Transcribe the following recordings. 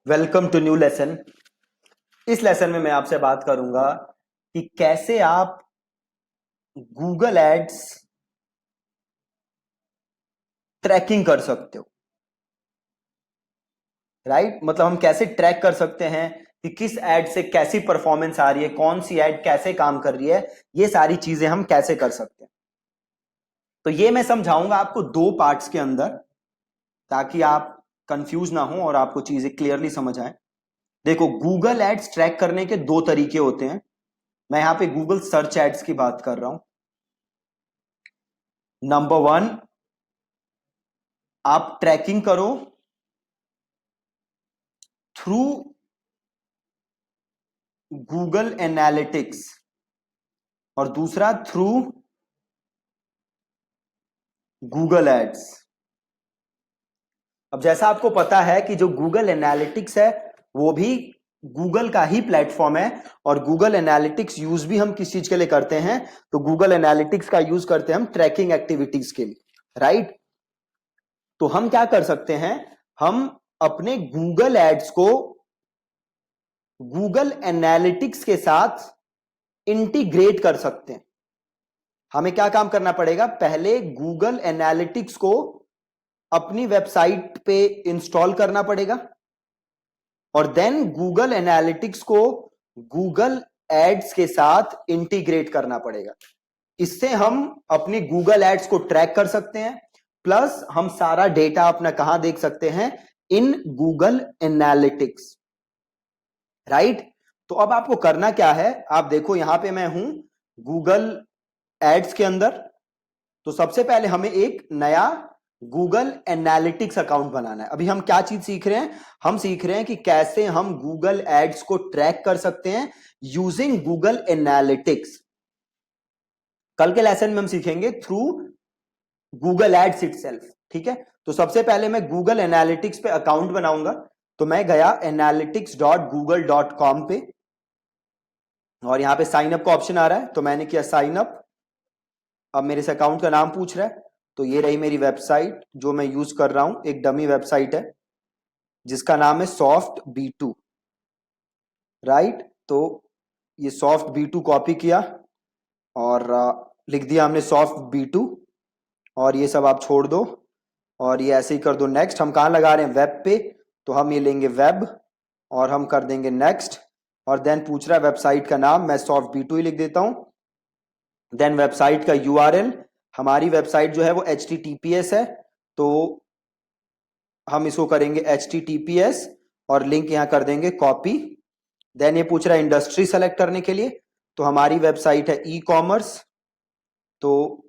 Welcome to new lesson. इस lesson में मैं आपसे बात करूंगा कि कैसे आप गूगल एड्स ट्रैकिंग कर सकते हो। राइट, मतलब हम कैसे ट्रैक कर सकते हैं कि किस एड से कैसी परफॉर्मेंस आ रही है, कौन सी एड कैसे काम कर रही है, ये सारी चीजें हम कैसे कर सकते हैं। तो ये मैं समझाऊंगा आपको दो पार्ट्स के अंदर, ताकि आप कंफ्यूज ना हो और आपको चीजें क्लियरली समझ आए। देखो, गूगल एड्स ट्रैक करने के दो तरीके होते हैं। मैं यहां पे गूगल सर्च एड्स की बात कर रहा हूं। नंबर वन, आप ट्रैकिंग करो थ्रू गूगल एनालिटिक्स, और दूसरा थ्रू गूगल एड्स। अब जैसा आपको पता है कि जो गूगल एनालिटिक्स है वो भी गूगल का ही प्लेटफॉर्म है, और गूगल एनालिटिक्स यूज भी हम किस चीज के लिए करते हैं, तो गूगल एनालिटिक्स का यूज करते हैं हम ट्रैकिंग एक्टिविटीज के लिए। राइट, तो हम क्या कर सकते हैं, हम अपने गूगल एड्स को गूगल एनालिटिक्स के साथ इंटीग्रेट कर सकते हैं। हमें क्या काम करना पड़ेगा, पहले गूगल एनालिटिक्स को अपनी वेबसाइट पे इंस्टॉल करना पड़ेगा, और देन गूगल एनालिटिक्स को गूगल एड्स के साथ इंटीग्रेट करना पड़ेगा। इससे हम अपनी गूगल एड्स को ट्रैक कर सकते हैं, प्लस हम सारा डेटा अपना कहां देख सकते हैं, इन गूगल एनालिटिक्स। राइट, तो अब आपको करना क्या है, आप देखो यहां पे मैं हूं गूगल एड्स के अंदर। तो सबसे पहले हमें एक नया गूगल एनालिटिक्स अकाउंट बनाना है। अभी हम क्या चीज सीख रहे हैं, हम सीख रहे हैं कि कैसे हम गूगल एड्स को ट्रैक कर सकते हैं यूजिंग गूगल एनालिटिक्स। कल के लेसन में हम सीखेंगे थ्रू गूगल एड्स इटसेल्फ। ठीक है, तो सबसे पहले मैं गूगल एनालिटिक्स पे अकाउंट बनाऊंगा। तो मैं गया analytics.google.com पे, और यहां पे साइन अप का ऑप्शन आ रहा है, तो मैंने किया साइन अप। अब मेरे से अकाउंट का नाम पूछ रहा है, तो ये रही मेरी वेबसाइट जो मैं यूज कर रहा हूं। एक डमी वेबसाइट है जिसका नाम है सॉफ्ट बी2। राइट, तो ये सॉफ्ट बी2 कॉपी किया और लिख दिया हमने सॉफ्ट बी2, और ये सब आप छोड़ दो और ये ऐसे ही कर दो नेक्स्ट। हम कहाँ लगा रहे हैं, वेब पे, तो हम ये लेंगे वेब और हम कर देंगे नेक्स्ट। और देन पूछ रहा है वेबसाइट का नाम, मैं सॉफ्ट बी2 ही लिख देता हूं। देन वेबसाइट का यूआरएल, हमारी वेबसाइट जो है वो HTTPS है, तो हम इसको करेंगे HTTPS और लिंक यहां कर देंगे कॉपी। देन ये पूछ रहा है इंडस्ट्री सेलेक्ट करने के लिए, तो हमारी वेबसाइट है ई कॉमर्स। तो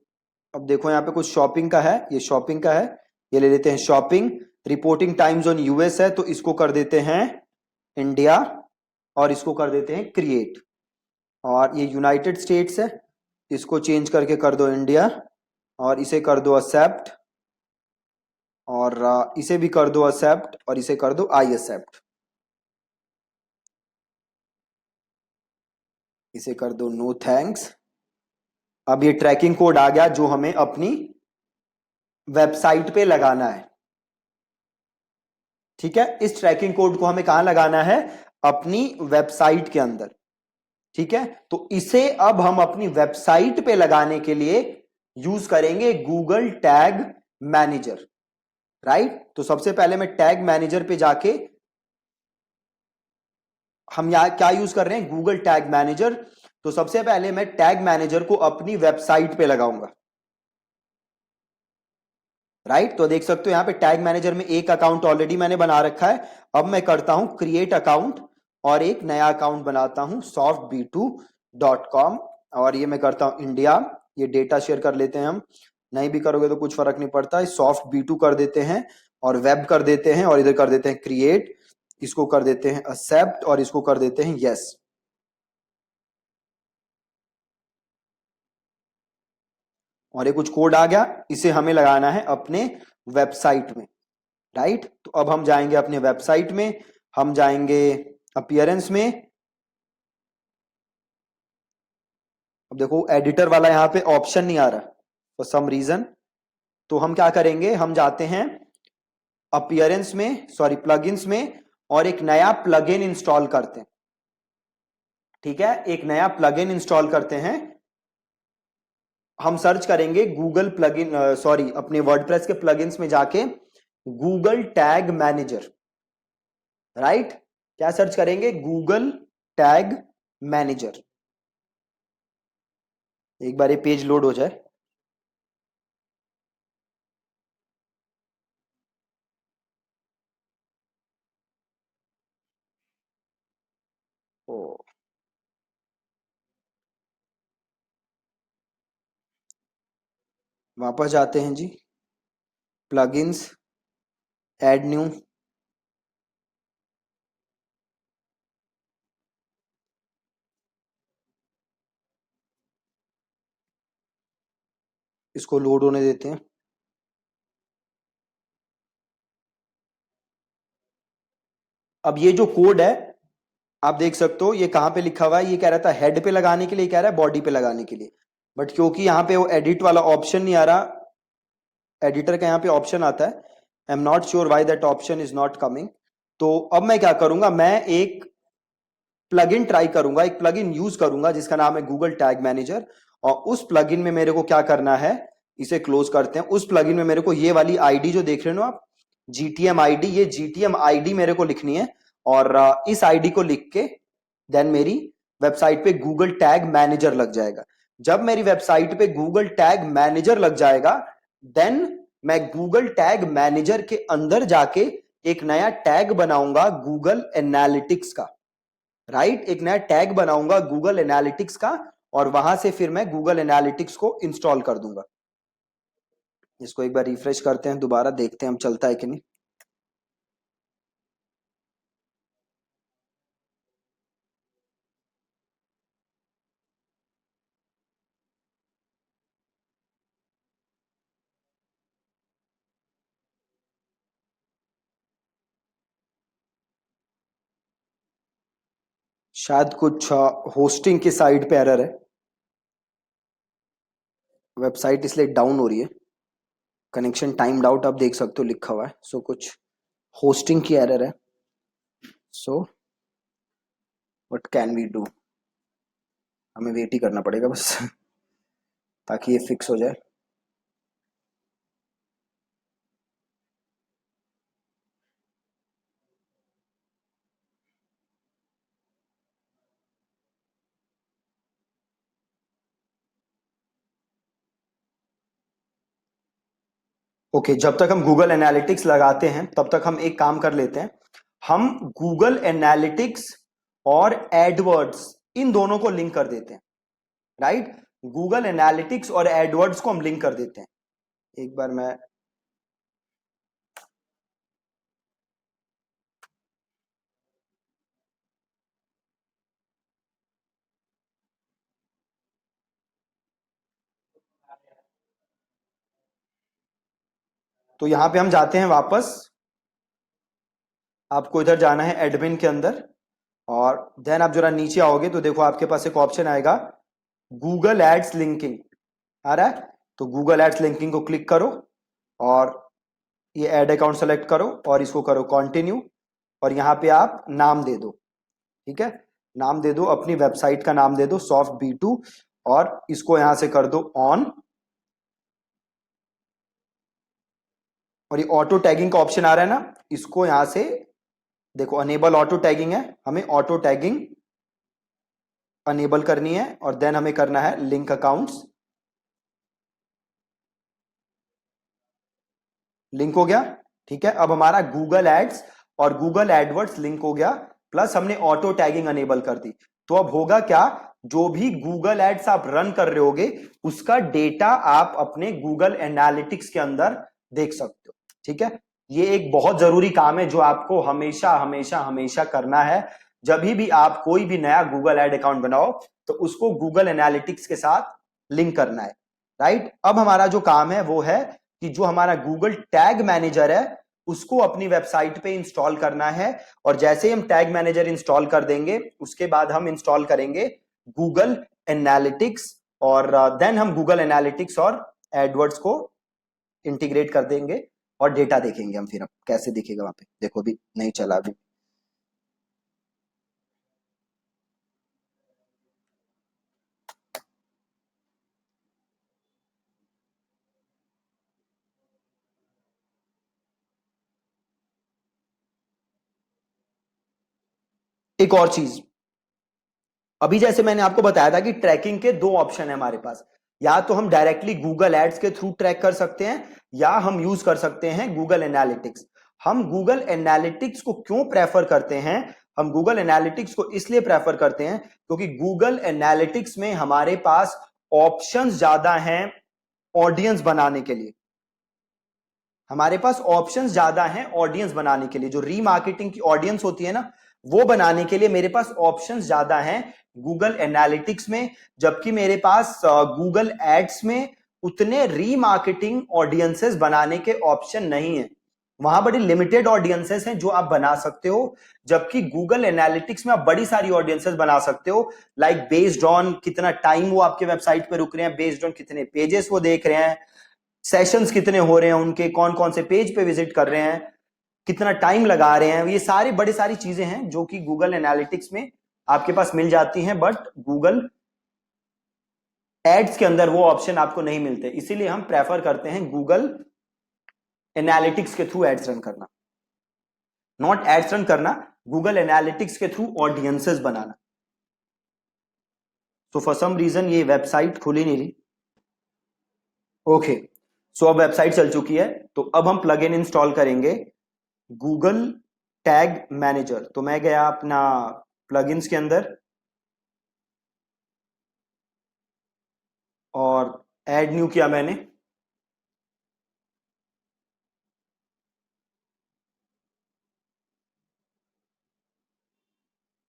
अब देखो यहाँ पे कुछ शॉपिंग का है, ये शॉपिंग का है, ये ले लेते हैं shopping. Reporting time zone US है, तो इसको कर देते हैं इंडिया, और इसको कर देते हैं क्रिएट। और ये यूनाइटेड स्टेट्स है, इसको चेंज करके कर दो इंडिया, और इसे कर दो एक्सेप्ट, और इसे भी कर दो एक्सेप्ट, और इसे कर दो आई एक्सेप्ट। इसे कर दो नो थैंक्स। अब ये ट्रैकिंग कोड आ गया जो हमें अपनी वेबसाइट पे लगाना है। ठीक है, इस ट्रैकिंग कोड को हमें कहां लगाना है, अपनी वेबसाइट के अंदर। ठीक है, तो इसे अब हम अपनी वेबसाइट पे लगाने के लिए यूज करेंगे गूगल टैग मैनेजर। राइट, तो सबसे पहले मैं टैग मैनेजर पे जाके, हम यहां क्या यूज कर रहे हैं, गूगल टैग मैनेजर। तो सबसे पहले मैं टैग मैनेजर को अपनी वेबसाइट पे लगाऊंगा। राइट, तो देख सकते हो यहां पे टैग मैनेजर में एक अकाउंट ऑलरेडी मैंने बना रखा है। अब मैं करता हूं क्रिएट अकाउंट, और एक नया अकाउंट बनाता हूं softb2.com, और ये मैं करता हूं इंडिया। ये डेटा शेयर कर लेते हैं हम, नहीं भी करोगे तो कुछ फर्क नहीं पड़ता। सॉफ्ट बी2 कर देते हैं, और वेब कर देते हैं, और इधर कर देते हैं क्रिएट। इसको कर देते हैं एक्सेप्ट, और इसको कर देते हैं यस। और ये कुछ कोड आ गया, इसे हमें लगाना है अपने वेबसाइट में। राइट, तो अब हम जाएंगे अपने वेबसाइट में, हम जाएंगे अपीयरेंस में। अब देखो एडिटर वाला यहाँ पे ऑप्शन नहीं आ रहा फॉर सम रीजन, तो हम क्या करेंगे, हम जाते हैं अपीयरेंस में, सॉरी प्लगइन्स में, और एक नया प्लगइन इंस्टॉल करते हैं, ठीक है, एक नया प्लगइन इंस्टॉल करते हैं। हम सर्च करेंगे गूगल प्लगइन, सॉरी, अपने वर्डप्रेस के प्लगइन्स में जाके गूगल टैग मैनेजर, राइट, क्या सर्च करेंगे, गूगल टैग मैनेजर। एक बार ये पेज लोड हो जाए। ओ, वापस जाते हैं जी, प्लगइन्स, ऐड न्यू, इसको लोड होने देते हैं। अब ये जो कोड है आप देख सकते हो, ये कहां पे लिखा हुआ है, ये कह रहा था हेड पे लगाने के लिए, कह रहा है बॉडी पे लगाने के लिए, बट क्योंकि यहाँ पे वो एडिट वाला ऑप्शन नहीं आ रहा, एडिटर का यहाँ पे ऑप्शन आता है, I am not sure why that option is not coming. तो अब मैं क्या करूंगा, मैं एक प्लगइन ट्राई करूंगा, एक प्लगइन यूज करूंगा जिसका नाम है गूगल टैग मैनेजर। और उस प्लगइन में मेरे को क्या करना है, इसे क्लोज करते हैं। उस प्लगइन में मेरे को ये वाली आईडी जो देख रहे हो आप, जीटीएम आईडी, ये जीटीएम आईडी मेरे को लिखनी है, और इस आईडी को लिख के देन मेरी वेबसाइट पे गूगल टैग मैनेजर लग जाएगा। जब मेरी वेबसाइट पे गूगल टैग मैनेजर लग जाएगा, देन मैं गूगल टैग मैनेजर के अंदर जाके एक नया टैग बनाऊंगा गूगल एनालिटिक्स का, राइट, एक नया टैग बनाऊंगा गूगल एनालिटिक्स का, और वहां से फिर मैं गूगल एनालिटिक्स को इंस्टॉल कर दूंगा। इसको एक बार रिफ्रेश करते हैं, दोबारा देखते हैं हम चलता है कि नहीं। शायद कुछ होस्टिंग की साइड पे एरर है, वेबसाइट इसलिए डाउन हो रही है, कनेक्शन टाइम्ड आउट आप देख सकते हो लिखा हुआ है। सो कुछ होस्टिंग की एरर है। So what can we do, हमें वेट ही करना पड़ेगा बस ताकि ये फिक्स हो जाए। ओके, जब तक हम गूगल एनालिटिक्स लगाते हैं तब तक हम एक काम कर लेते हैं, हम गूगल एनालिटिक्स और एडवर्ड्स इन दोनों को लिंक कर देते हैं, राइट, गूगल एनालिटिक्स और एडवर्ड्स को हम लिंक कर देते हैं। एक बार मैं, तो यहां पे हम जाते हैं वापस, आपको इधर जाना है एडमिन के अंदर, और देन आप जरा नीचे आओगे तो देखो आपके पास एक ऑप्शन आएगा गूगल एड्स लिंकिंग, आ रहा है, तो गूगल एड्स लिंकिंग को क्लिक करो, और ये एड अकाउंट सेलेक्ट करो और इसको करो कंटिन्यू, और यहां पे आप नाम दे दो, ठीक है, नाम दे दो, अपनी वेबसाइट का नाम दे दो सॉफ्ट B2, और इसको यहां से कर दो ऑन, और ये ऑटो टैगिंग का ऑप्शन आ रहा है ना, इसको यहां से देखो, अनेबल ऑटो टैगिंग है, हमें ऑटो टैगिंग अनेबल करनी है, और देन हमें करना है लिंक अकाउंट्स, लिंक हो गया, ठीक है। अब हमारा गूगल एड्स और गूगल एडवर्ड्स लिंक हो गया, प्लस हमने ऑटो टैगिंग अनेबल कर दी। तो अब होगा क्या, जो भी गूगल एड्स आप रन कर रहे होगे उसका डेटा आप अपने गूगल एनालिटिक्स के अंदर देख सकते हो, ठीक है। ये एक बहुत जरूरी काम है जो आपको हमेशा हमेशा हमेशा करना है। जब भी आप कोई भी नया गूगल एड अकाउंट बनाओ तो उसको गूगल एनालिटिक्स के साथ लिंक करना है, राइट। अब हमारा जो काम है वो है कि जो हमारा गूगल टैग मैनेजर है उसको अपनी वेबसाइट पे इंस्टॉल करना है, और जैसे ही हम टैग मैनेजर इंस्टॉल कर देंगे उसके बाद हम इंस्टॉल करेंगे गूगल एनालिटिक्स, और देन हम गूगल एनालिटिक्स और एडवर्ड्स को इंटीग्रेट कर देंगे और डेटा देखेंगे हम, फिर हम कैसे दिखेगा वहां पे, देखो अभी नहीं चला अभी, एक और चीज, अभी जैसे मैंने आपको बताया था कि ट्रैकिंग के दो ऑप्शन है हमारे पास, या तो हम डायरेक्टली गूगल एड्स के थ्रू ट्रैक कर सकते हैं या हम यूज कर सकते हैं गूगल एनालिटिक्स। हम गूगल एनालिटिक्स को क्यों प्रेफर करते हैं? हम गूगल एनालिटिक्स को इसलिए प्रेफर करते हैं क्योंकि गूगल एनालिटिक्स में हमारे पास ऑप्शंस ज्यादा हैं ऑडियंस बनाने के लिए। हमारे पास ऑप्शंस ज्यादा हैं ऑडियंस बनाने के लिए, जो रीमार्केटिंग की ऑडियंस होती है ना, वो बनाने के लिए मेरे पास ऑप्शंस ज्यादा हैं गूगल एनालिटिक्स में, जबकि मेरे पास गूगल एड्स में उतने रीमार्केटिंग ऑडियंसेस बनाने के ऑप्शन नहीं है। वहां बड़ी लिमिटेड ऑडियंसेस हैं जो आप बना सकते हो, जबकि गूगल एनालिटिक्स में आप बड़ी सारी ऑडियंसेस बना सकते हो, लाइक बेस्ड ऑन कितना टाइम वो आपके वेबसाइट पे रुक रहे हैं, बेस्ड ऑन कितने पेजेस वो देख रहे हैं, सेशंस कितने हो रहे हैं उनके, कौन कौन से पेज पे विजिट कर रहे हैं, कितना टाइम लगा रहे हैं। ये सारी बड़ी सारी चीजें हैं जो कि गूगल एनालिटिक्स में आपके पास मिल जाती हैं, बट गूगल एड्स के अंदर वो ऑप्शन आपको नहीं मिलते। इसीलिए हम प्रेफर करते हैं गूगल एनालिटिक्स के थ्रू एड्स रन करना, नॉट एड्स रन करना, गूगल एनालिटिक्स के थ्रू ऑडियंसेस बनाना। तो फॉर सम रीजन ये वेबसाइट खुल ही नहीं रही। ओके, सो अब वेबसाइट चल चुकी है, तो अब हम प्लगइन इंस्टॉल करेंगे गूगल टैग मैनेजर। तो मैं गया अपना प्लगइन्स के अंदर और ऐड न्यू किया मैंने,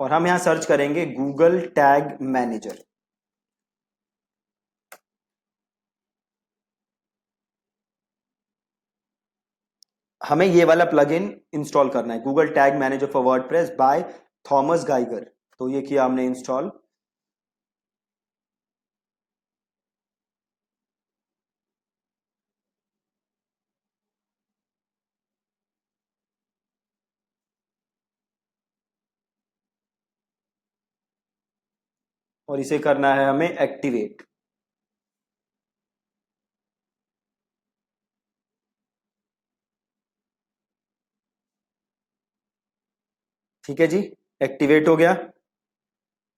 और हम यहां सर्च करेंगे गूगल टैग मैनेजर। हमें ये वाला प्लगइन इंस्टॉल करना है, Google tag manager for WordPress by Thomas Geiger. तो ये किया हमने इंस्टॉल। और इसे करना है हमें एक्टिवेट। ठीक है जी, एक्टिवेट हो गया।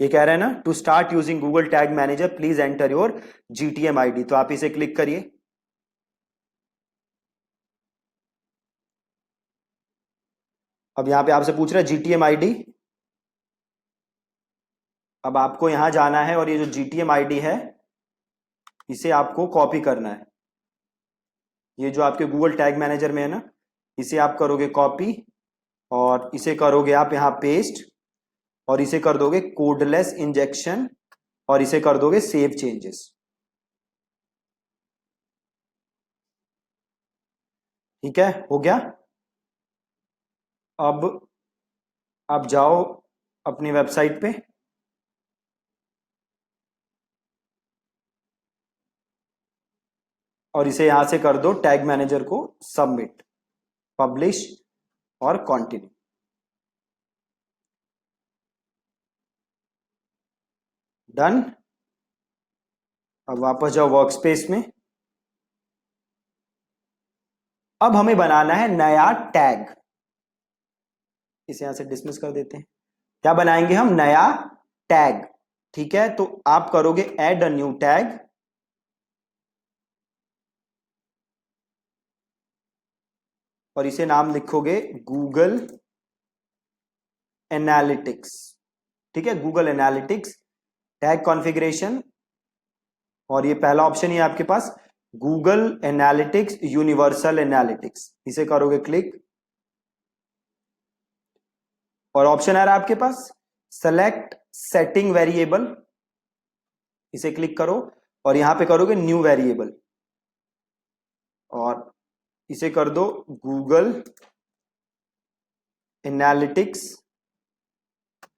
ये कह रहा है ना, to start using Google tag manager please enter your GTM ID. तो आप इसे क्लिक करिए। अब यहां पे आपसे पूछ रहा है जीटीएम आईडी। अब आपको यहां जाना है और ये जो जीटीएम आईडी है इसे आपको कॉपी करना है। ये जो आपके गूगल टैग मैनेजर में है ना, इसे आप करोगे कॉपी और इसे करोगे आप यहां पेस्ट और इसे कर दोगे कोडलेस इंजेक्शन और इसे कर दोगे सेव चेंजेस। ठीक है, हो गया। अब आप जाओ अपनी वेबसाइट पे और इसे यहां से कर दो टैग मैनेजर को सबमिट, पब्लिश और कंटिन्यू। डन। अब वापस जाओ वर्कस्पेस में। अब हमें बनाना है नया टैग। इसे यहां से डिसमिस कर देते हैं। क्या बनाएंगे हम? नया टैग। ठीक है, तो आप करोगे ऐड अ न्यू टैग और इसे नाम लिखोगे गूगल एनालिटिक्स। ठीक है, गूगल एनालिटिक्स टैग कॉन्फ़िगरेशन, और ये पहला ऑप्शन ही है आपके पास गूगल एनालिटिक्स यूनिवर्सल एनालिटिक्स। इसे करोगे क्लिक और ऑप्शन आ रहा है आपके पास सेलेक्ट सेटिंग वेरिएबल। इसे क्लिक करो और यहां पे करोगे न्यू वेरिएबल और इसे कर दो गूगल एनालिटिक्स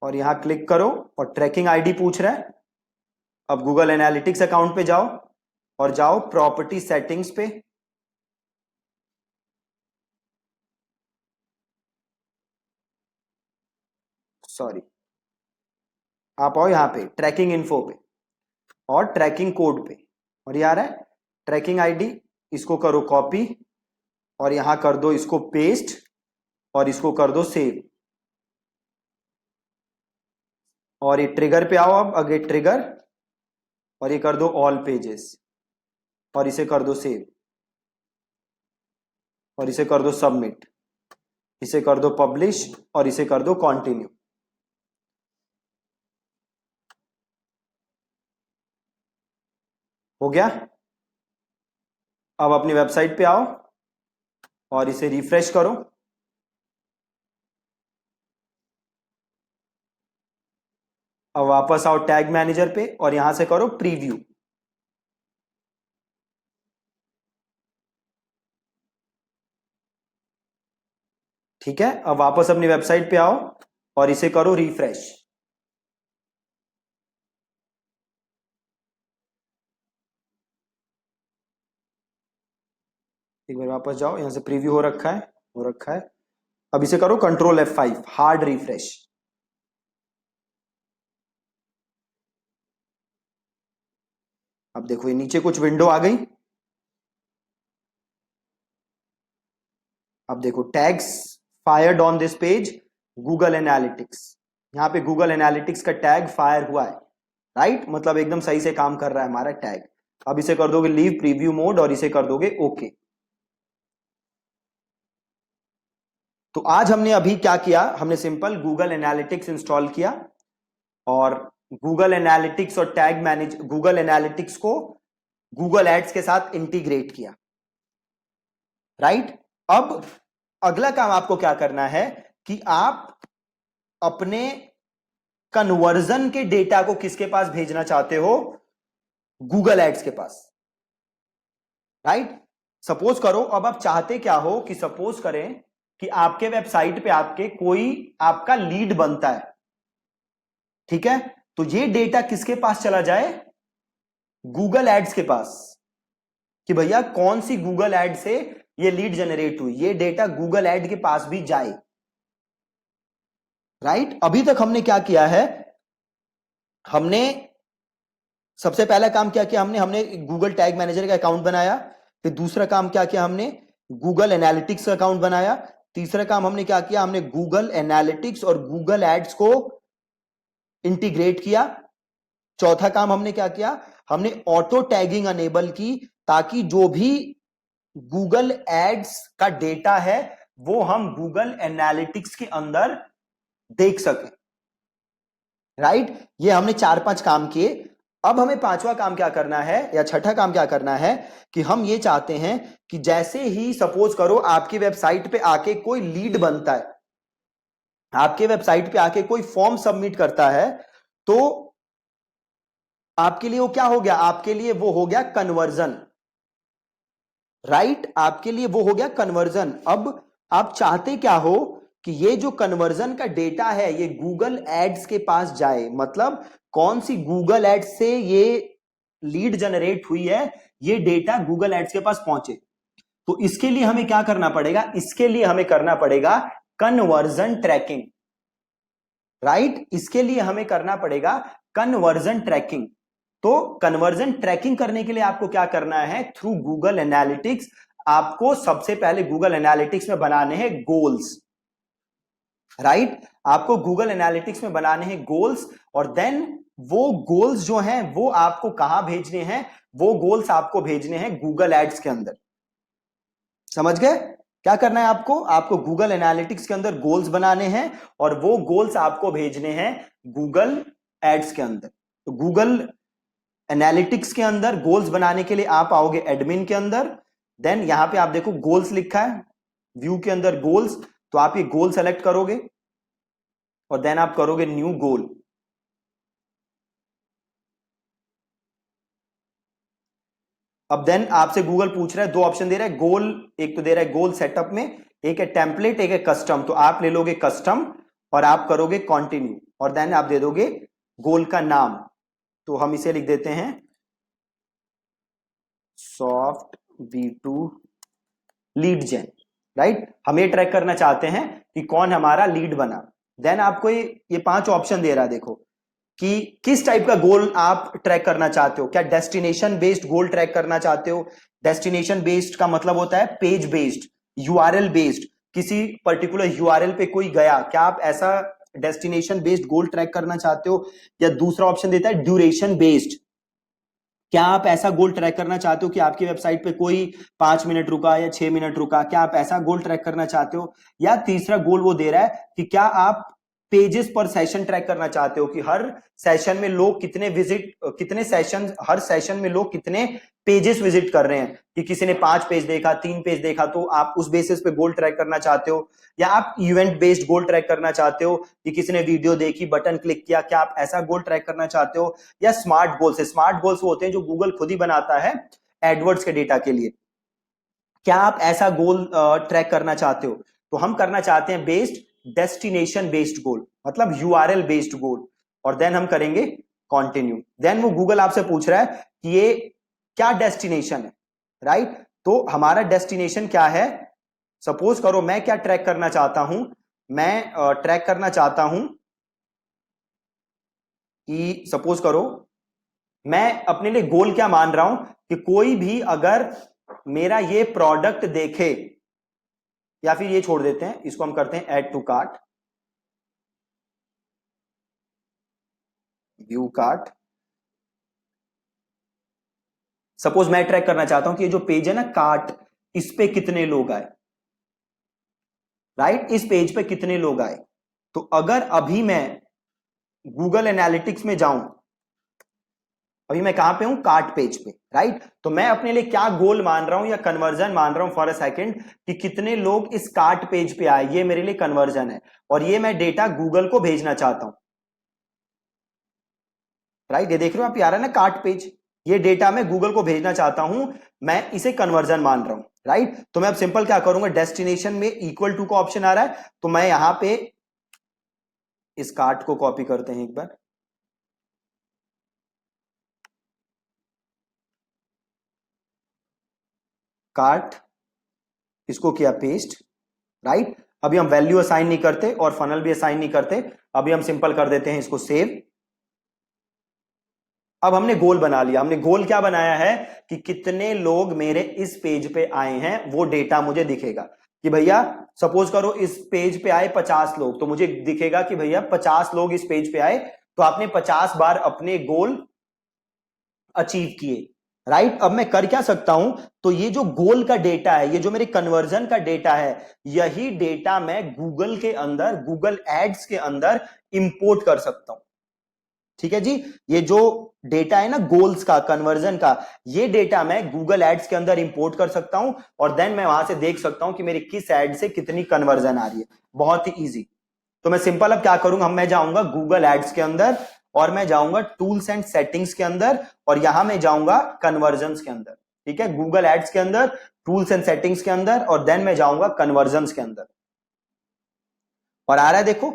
और यहां क्लिक करो और ट्रैकिंग आईडी पूछ रहा है। अब गूगल एनालिटिक्स अकाउंट पे जाओ और जाओ प्रॉपर्टी सेटिंग्स पे, सॉरी, आप आओ यहां पे ट्रैकिंग इन्फो पे और ट्रैकिंग कोड पे, और ये आ रहा है ट्रैकिंग आईडी। इसको करो कॉपी और यहां कर दो इसको पेस्ट और इसको कर दो सेव। और ये ट्रिगर पे आओ, अब अगले ट्रिगर, और ये कर दो ऑल पेजेस, और इसे कर दो सेव, और इसे कर दो सबमिट, इसे कर दो पब्लिश, और इसे कर दो कंटिन्यू। हो गया। अब अपनी वेबसाइट पे आओ और इसे रिफ्रेश करो। अब वापस आओ टैग मैनेजर पे और यहां से करो प्रीव्यू। ठीक है, अब वापस अपनी वेबसाइट पे आओ और इसे करो रिफ्रेश। एक बार वापस जाओ, यहां से प्रीव्यू हो रखा है, हो रखा है। अब इसे करो कंट्रोल F5 हार्ड रिफ्रेश। अब देखो ये नीचे कुछ विंडो आ गई। अब देखो tags fired on this page Google analytics, यहां पे गूगल एनालिटिक्स का टैग फायर हुआ है, राइट, मतलब एकदम सही से काम कर रहा है हमारा टैग। अब इसे कर दोगे लीव प्रीव्यू मोड और इसे कर दोगे ओके। तो आज हमने अभी क्या किया, हमने सिंपल गूगल एनालिटिक्स इंस्टॉल किया और गूगल एनालिटिक्स और टैग मैनेज गूगल एनालिटिक्स को गूगल एड्स के साथ इंटीग्रेट किया, राइट। अब अगला काम आपको क्या करना है कि आप अपने कन्वर्जन के डेटा को किसके पास भेजना चाहते हो, गूगल एड्स के पास, राइट। सपोज करो, अब आप चाहते क्या हो कि सपोज करें कि आपके वेबसाइट पे आपके कोई आपका लीड बनता है, ठीक है, तो ये डेटा किसके पास चला जाए, गूगल एड्स के पास, कि भैया कौन सी गूगल एड से ये लीड जनरेट हुई, ये डेटा गूगल एड के पास भी जाए, राइट। अभी तक हमने क्या किया है, हमने सबसे पहला काम क्या किया, हमने हमने गूगल टैग मैनेजर का अकाउंट बनाया। फिर दूसरा काम क्या किया, हमने गूगल एनालिटिक्स का अकाउंट बनाया। तीसरा काम हमने क्या किया, हमने गूगल एनालिटिक्स और गूगल एड्स को इंटीग्रेट किया। चौथा काम हमने क्या किया, हमने ऑटो टैगिंग अनेबल की, ताकि जो भी गूगल एड्स का डेटा है वो हम गूगल एनालिटिक्स के अंदर देख सकें, राइट। ये हमने 4-5 काम किए। अब हमें पांचवा काम क्या करना है, या छठा काम क्या करना है, कि हम ये चाहते हैं कि जैसे ही सपोज करो आपकी वेबसाइट पे आके कोई लीड बनता है, आपके वेबसाइट पे आके कोई फॉर्म सबमिट करता है, तो आपके लिए वो क्या हो गया, आपके लिए वो हो गया कन्वर्जन, राइट। आपके लिए वो हो गया कन्वर्जन। अब आप चाहते क्या हो कि ये जो कन्वर्जन का डेटा है ये गूगल एड्स के पास जाए, मतलब कौन सी गूगल एड्स से ये लीड जनरेट हुई है, ये डेटा गूगल एड्स के पास पहुंचे। तो इसके लिए हमें क्या करना पड़ेगा, इसके लिए हमें करना पड़ेगा कन्वर्जन ट्रैकिंग, राइट। इसके लिए हमें करना पड़ेगा कन्वर्जन ट्रैकिंग। तो कन्वर्जन ट्रैकिंग करने के लिए आपको क्या करना है, थ्रू गूगल एनालिटिक्स आपको सबसे पहले गूगल एनालिटिक्स में बनाने हैं गोल्स, राइट। आपको गूगल एनालिटिक्स में बनाने हैं गोल्स, और देन वो गोल्स जो हैं वो आपको कहां भेजने हैं, वो गोल्स आपको भेजने हैं गूगल एड्स के अंदर। समझ गए क्या करना है आपको, आपको गूगल एनालिटिक्स के अंदर गोल्स बनाने हैं और वो गोल्स आपको भेजने हैं गूगल एड्स के अंदर। तो गूगल एनालिटिक्स के अंदर गोल्स बनाने के लिए आप आओगे एडमिन के अंदर, देन यहां पे आप देखो गोल्स लिखा है, व्यू के अंदर गोल्स, तो आप ये गोल सेलेक्ट करोगे और देन आप करोगे न्यू गोल। अब देन आपसे गूगल पूछ रहा है, दो ऑप्शन दे रहा है गोल, एक तो दे रहा है गोल सेटअप में, एक है टेम्पलेट, एक है कस्टम। तो आप ले लोगे कस्टम और आप करोगे कंटिन्यू, और देन आप दे दोगे गोल का नाम। तो हम इसे लिख देते हैं सॉफ्ट V2 लीड जेन, राइट। हम ये ट्रैक करना चाहते हैं कि कौन हमारा लीड बना। देन आपको ये 5 ऑप्शन दे रहा है, देखो कि किस टाइप का गोल आप ट्रैक करना चाहते हो। क्या डेस्टिनेशन बेस्ड गोल ट्रैक करना चाहते हो, डेस्टिनेशन बेस्ड का मतलब होता है पेज बेस्ड, यूआरएल बेस्ड, किसी पर्टिकुलर यूआरएल पे कोई गया, क्या आप ऐसा डेस्टिनेशन बेस्ड गोल ट्रैक करना चाहते हो, या दूसरा ऑप्शन देता है ड्यूरेशन बेस्ड, क्या आप ऐसा गोल ट्रैक करना चाहते हो कि आपकी वेबसाइट पे कोई 5 मिनट रुका या 6 मिनट रुका, क्या आप ऐसा गोल ट्रैक करना चाहते हो, या तीसरा गोल वो दे रहा है कि क्या आप पेजेस पर सेशन ट्रैक करना चाहते हो कि हर सेशन में लोग कितने विजिट, कितने सेशन, हर सेशन में लोग कितने पेजेस विजिट कर रहे हैं, कि किसी ने 5 पेज देखा, 3 पेज देखा, तो आप उस बेसिस पे गोल ट्रैक करना चाहते हो, या आप इवेंट बेस्ड गोल ट्रैक करना चाहते हो कि किसी ने वीडियो देखी, बटन क्लिक किया, क्या आप ऐसा गोल ट्रैक करना चाहते हो, या स्मार्ट गोल्स है, स्मार्ट गोल्स वो होते हैं जो गूगल खुद ही बनाता है एडवर्ड्स के डेटा के लिए, क्या आप ऐसा गोल ट्रैक करना चाहते हो। तो हम करना चाहते हैं बेस्ड डेस्टिनेशन बेस्ड गोल, मतलब यूआरएल बेस्ड गोल, और देन हम करेंगे कंटिन्यू। देन वो गूगल आपसे पूछ रहा है कि ये क्या डेस्टिनेशन है, राइट। तो हमारा डेस्टिनेशन क्या है, सपोज करो मैं क्या ट्रैक करना चाहता हूं, मैं ट्रैक करना चाहता हूं कि सपोज करो मैं अपने लिए गोल क्या मान रहा हूं कि कोई भी अगर मेरा ये प्रोडक्ट देखे, या फिर ये छोड़ देते हैं, इसको हम करते हैं add to cart, view cart. Suppose मैं ट्रैक करना चाहता हूं कि ये जो पेज है ना कार्ट, इस पे कितने लोग आए, राइट, इस पेज पे कितने लोग आए। तो अगर अभी मैं गूगल एनालिटिक्स में जाऊं, अभी मैं कहां पे हूं, कार्ट पेज पे, राइट। तो मैं अपने लिए क्या गोल मान रहा हूं या कन्वर्जन मान रहा हूं फॉर अ सेकंड, कि कितने लोग इस कार्ट पेज पे आए, ये मेरे लिए कन्वर्जन है, और ये मैं डेटा गूगल को भेजना चाहता हूं, राइट। ये देख रहे हो आप, आ रहा है ना कार्ट पेज, ये डेटा मैं गूगल को भेजना चाहता हूं, मैं इसे कन्वर्जन मान रहा हूं, राइट। तो मैं अब सिंपल क्या करूंगा, डेस्टिनेशन में इक्वल टू का ऑप्शन आ रहा है, तो मैं यहां पे इस कार्ट को कॉपी करते हैं एक बार, कार्ट, इसको किया पेस्ट, राइट। अभी हम वैल्यू असाइन नहीं करते और फनल भी असाइन नहीं करते, अभी हम सिंपल कर देते हैं इसको सेव। अब हमने गोल बना लिया, हमने गोल क्या बनाया है कि कितने लोग मेरे इस पेज पे आए हैं, वो डेटा मुझे दिखेगा कि भैया सपोज करो इस पेज पे आए 50 लोग, तो मुझे दिखेगा कि भैया 50 लोग इस पेज पे आए, तो आपने 50 बार अपने गोल अचीव किए, राइट। अब मैं कर क्या सकता हूं, तो ये जो गोल का डेटा है, ये जो मेरे कन्वर्जन का डेटा है, यही डेटा मैं गूगल के अंदर, गूगल एड्स के अंदर इंपोर्ट कर सकता हूं, ठीक है जी। ये जो डेटा है ना गोल्स का, कन्वर्जन का, ये डेटा मैं गूगल एड्स के अंदर इंपोर्ट कर सकता हूं, और देन मैं वहां से देख सकता हूं कि मेरी किस एड से कितनी कन्वर्जन आ रही है, बहुत ही इजी। तो मैं सिंपल अब क्या करूंगा, मैं जाऊंगा गूगल एड्स के अंदर, और मैं जाऊंगा टूल्स एंड सेटिंग्स के अंदर, और यहां मैं जाऊंगा कन्वर्जन्स के अंदर, ठीक है, गूगल एड्स के अंदर, टूल्स एंड सेटिंग्स के अंदर, और देन मैं जाऊंगा कन्वर्जन्स के अंदर, और आ रहा है देखो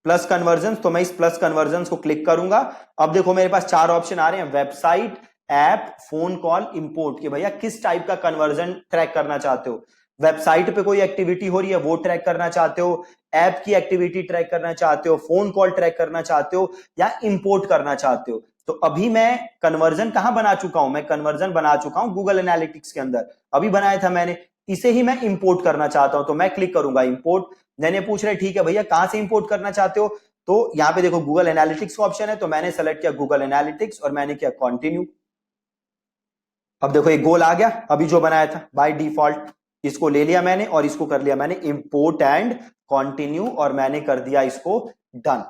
प्लस कन्वर्जन, तो मैं इस प्लस कन्वर्जन को क्लिक करूंगा। अब देखो मेरे पास 4 ऑप्शन आ रहे हैं, website, app, phone call, import, कि भैया किस टाइप का कन्वर्जन ट्रैक करना चाहते हो, वेबसाइट पे कोई एक्टिविटी हो रही है वो ट्रैक करना चाहते हो, ऐप की एक्टिविटी ट्रैक करना चाहते हो, फोन कॉल ट्रैक करना चाहते हो, या इंपोर्ट करना चाहते हो। तो अभी मैं कन्वर्जन कहां बना चुका हूं, मैं कन्वर्जन बना चुका हूं गूगल एनालिटिक्स के अंदर, अभी बनाया था मैंने, इसे ही मैं इंपोर्ट करना चाहता हूं, तो मैं क्लिक करूंगा इंपोर्ट। देन ये पूछ रहे ठीक है भैया कहां से इंपोर्ट करना चाहते हो, तो यहां पे देखो गूगल एनालिटिक्स का ऑप्शन है, तो मैंने सेलेक्ट किया गूगल एनालिटिक्स और मैंने किया कंटिन्यू। अब देखो एक गोल आ गया, अभी जो बनाया था बाय डिफॉल्ट, इसको ले लिया मैंने और इसको कर लिया मैंने इंपोर्ट एंड कंटिन्यू, और मैंने कर दिया इसको डन।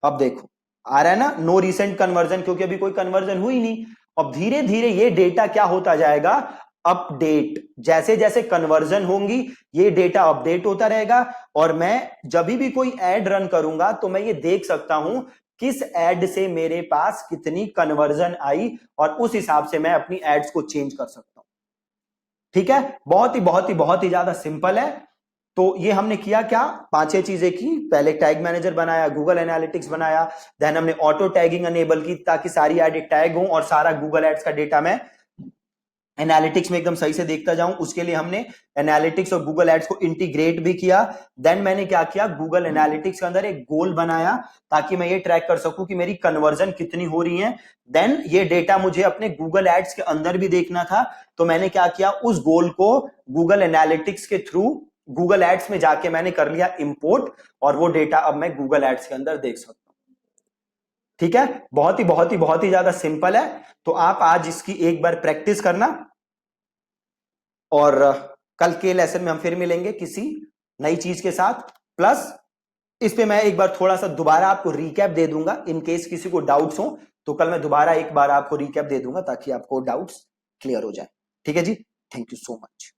अब देखो आ रहा है ना नो रिसेंट कन्वर्जन, क्योंकि अभी कोई कन्वर्जन हुई नहीं। अब धीरे धीरे ये डेटा क्या होता जाएगा, अपडेट, जैसे जैसे कन्वर्जन होंगी ये डेटा अपडेट होता रहेगा, और मैं जब भी कोई एड रन करूंगा तो मैं ये देख सकता हूं किस एड से मेरे पास कितनी कन्वर्जन आई, और उस हिसाब से मैं अपनी एड्स को चेंज कर सकता हूं, ठीक है। बहुत ही ज्यादा सिंपल है। तो ये हमने किया क्या, 5-6 चीजें की, पहले टैग मैनेजर बनाया, गूगल एनालिटिक्स बनाया, देन हमने ऑटो टैगिंग अनेबल की ताकि सारी एड टैग हो और सारा गूगल एड्स का डेटा मैं एनालिटिक्स में एकदम सही से देखता जाऊं, उसके लिए हमने एनालिटिक्स और गूगल एड्स को इंटीग्रेट भी किया। देन मैंने क्या किया, गूगल एनालिटिक्स के अंदर एक गोल बनाया ताकि मैं ये ट्रैक कर सकूं कि मेरी कन्वर्जन कितनी हो रही है। देन ये डेटा मुझे अपने गूगल एड्स के अंदर भी देखना था, तो मैंने क्या किया, उस गोल को गूगल एनालिटिक्स के थ्रू गूगल एड्स में जाके मैंने कर लिया इंपोर्ट और वो डेटा अब मैं गूगल एड्स के अंदर देख सकता हूं। ठीक है, बहुत ही ज्यादा सिंपल है। तो आप आज इसकी एक बार प्रैक्टिस करना और कल के लेसन में हम फिर मिलेंगे किसी नई चीज के साथ। प्लस इस पे मैं एक बार थोड़ा सा दोबारा आपको रिकैप दे दूंगा, इन केस किसी को डाउट्स हो तो कल मैं दोबारा एक बार आपको रिकैप दे दूंगा ताकि आपको डाउट्स क्लियर हो जाए। ठीक है जी, थैंक यू सो मच।